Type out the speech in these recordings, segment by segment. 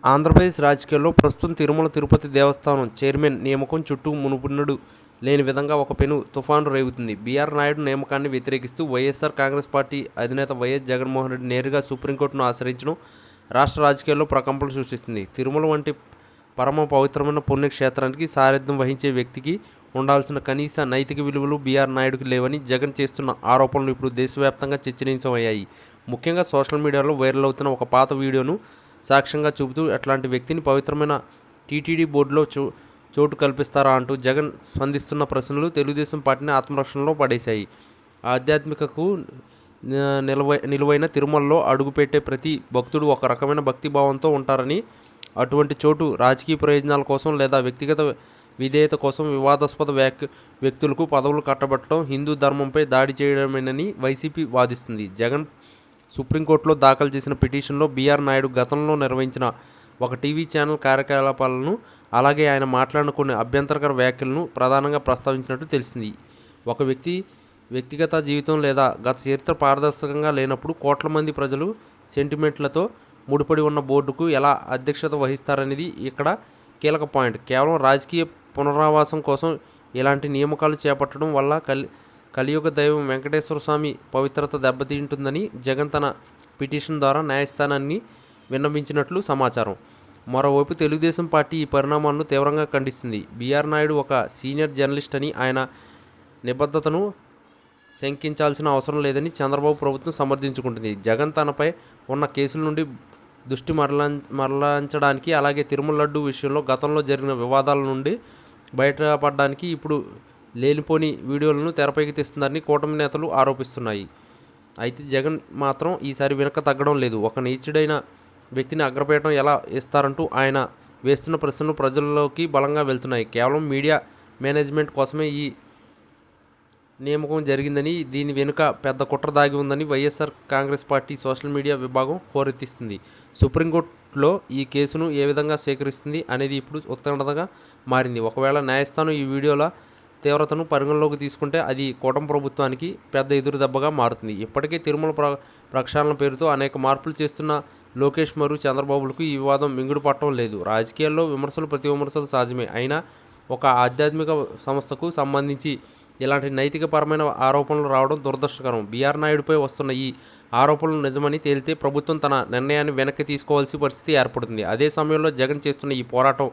ఆంధ్రప్రదేశ్ రాజకీయాల్లో ప్రస్తుతం తిరుమల తిరుపతి దేవస్థానం చైర్మన్ నియామకం చుట్టూ మునుపున్నడు లేని విధంగా ఒక పెను తుఫాను రేగుతుంది. బీఆర్ నాయుడు నియామకాన్ని వ్యతిరేకిస్తూ వైఎస్ఆర్ కాంగ్రెస్ పార్టీ అధినేత వైఎస్ జగన్మోహన్ రెడ్డి నేరుగా సుప్రీంకోర్టును ఆశ్రయించడం రాష్ట్ర రాజకీయాల్లో ప్రకంపనలు సృష్టిస్తుంది. తిరుమల వంటి పరమ పవిత్రమైన పుణ్యక్షేత్రానికి సారథ్యం వహించే వ్యక్తికి ఉండాల్సిన కనీస నైతిక విలువలు బీఆర్ నాయుడుకి లేవని జగన్ చేస్తున్న ఆరోపణలు ఇప్పుడు దేశవ్యాప్తంగా చర్చనీయాంశమయ్యాయి. ముఖ్యంగా సోషల్ మీడియాలో వైరల్ అవుతున్న ఒక పాత వీడియోను సాక్ష్యంగా చూపుతూ అట్లాంటి వ్యక్తిని పవిత్రమైన టీటీడీ బోర్డులో చోటు కల్పిస్తారా అంటూ జగన్ స్పందిస్తున్న ప్రశ్నలు తెలుగుదేశం పార్టీని ఆత్మరక్షణలో పడేశాయి. ఆధ్యాత్మికకు నిలువైన తిరుమలలో అడుగుపెట్టే ప్రతి భక్తుడు ఒక రకమైన భక్తిభావంతో ఉంటారని, అటువంటి చోటు రాజకీయ ప్రయోజనాల కోసం లేదా వ్యక్తిగత విధేయత కోసం వివాదాస్పద వ్యక్తులకు పదవులు కట్టబెట్టడం హిందూ ధర్మంపై దాడి చేయడమేనని వైసీపీ వాదిస్తుంది. జగన్ సుప్రీంకోర్టులో దాఖలు చేసిన పిటిషన్లో బీఆర్ నాయుడు గతంలో నిర్వహించిన ఒక టీవీ ఛానల్ కార్యకలాపాలను, అలాగే ఆయన మాట్లాడిన కొన్ని అభ్యంతరకర వ్యాఖ్యలను ప్రధానంగా ప్రస్తావించినట్టు తెలిసింది. ఒక వ్యక్తిగత జీవితం లేదా గత చరిత్ర పారదర్శకంగా లేనప్పుడు కోట్ల మంది ప్రజలు సెంటిమెంట్లతో ముడిపడి ఉన్న బోర్డుకు ఎలా అధ్యక్షత వహిస్తారనేది ఇక్కడ కీలక పాయింట్. కేవలం రాజకీయ పునరావాసం కోసం ఇలాంటి నియామకాలు చేపట్టడం వల్ల కలియుగ దైవం వెంకటేశ్వర స్వామి పవిత్రత దెబ్బతింటుందని జగన్ తన పిటిషన్ ద్వారా న్యాయస్థానాన్ని విన్నవించినట్లు సమాచారం. మరోవైపు తెలుగుదేశం పార్టీ ఈ పరిణామాలను తీవ్రంగా ఖండిస్తుంది. బీఆర్ నాయుడు ఒక సీనియర్ జర్నలిస్ట్ అని, ఆయన నిబద్ధతను శంకించాల్సిన అవసరం లేదని చంద్రబాబు ప్రభుత్వం సమర్థించుకుంటుంది. జగన్ తనపై ఉన్న కేసుల నుండి దృష్టి మరలించడానికి, అలాగే తిరుమల లడ్డు విషయంలో గతంలో జరిగిన వివాదాల నుండి బయటపడడానికి ఇప్పుడు లేనిపోని వీడియోలను తెరపైకి తెస్తుందని కూటమి నేతలు ఆరోపిస్తున్నాయి. అయితే జగన్ మాత్రం ఈసారి వెనక తగ్గడం లేదు. ఒక నీచుడైన వ్యక్తిని అగ్రపీఠం ఎలా ఇస్తారంటూ ఆయన వేస్తున్న ప్రశ్నలు ప్రజల్లోకి బలంగా వెళ్తున్నాయి. కేవలం మీడియా మేనేజ్మెంట్ కోసమే ఈ నియామకం జరిగిందని, దీని వెనుక పెద్ద కుట్ర దాగి ఉందని YSR Congress party social media విభాగం హోరెత్తిస్తుంది. సుప్రీంకోర్టులో ఈ కేసును ఏ విధంగా స్వీకరిస్తుంది అనేది ఇప్పుడు ఉత్కంఠగా మారింది. ఒకవేళ న్యాయస్థానం ఈ వీడియోల తీవ్రతను పరిగణలోకి తీసుకుంటే అది కూటమి ప్రభుత్వానికి పెద్ద ఎదురు దెబ్బగా మారుతుంది. ఇప్పటికే తిరుమల ప్రక్షాళన పేరుతో అనేక మార్పులు చేస్తున్న లోకేష్ మరియు చంద్రబాబులకు ఈ వివాదం మింగుడు పట్టడం లేదు. రాజకీయాల్లో విమర్శలు ప్రతి విమర్శలు సహజమే. అయినా ఒక ఆధ్యాత్మిక సంస్థకు సంబంధించి ఇలాంటి నైతికపరమైన ఆరోపణలు రావడం దురదృష్టకరం. బీఆర్ నాయుడుపై వస్తున్న ఈ ఆరోపణలు నిజమని తేలితే ప్రభుత్వం తన నిర్ణయాన్ని వెనక్కి తీసుకోవాల్సిన పరిస్థితి ఏర్పడుతుంది. అదే సమయంలో జగన్ చేస్తున్న ఈ పోరాటం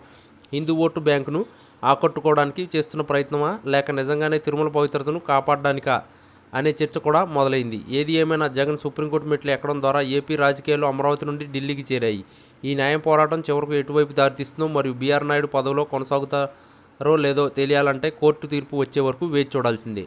హిందూ ఓటు బ్యాంకును ఆకట్టుకోవడానికి చేస్తున్న ప్రయత్నమా, లేక నిజంగానే తిరుమల పవిత్రతను కాపాడడానికా అనే చర్చ కూడా మొదలైంది. ఏది ఏమైనా జగన్ సుప్రీంకోర్టు మెట్లు ఎక్కడం ద్వారా ఏపీ రాజకీయాలు అమరావతి నుండి ఢిల్లీకి చేరాయి. ఈ న్యాయం పోరాటం చివరకు ఎటువైపు దారితీస్తుందో మరియు బీఆర్ నాయుడు పదవిలో కొనసాగుతారో లేదో తెలియాలంటే కోర్టు తీర్పు వచ్చే వరకు వేచి చూడాల్సిందే.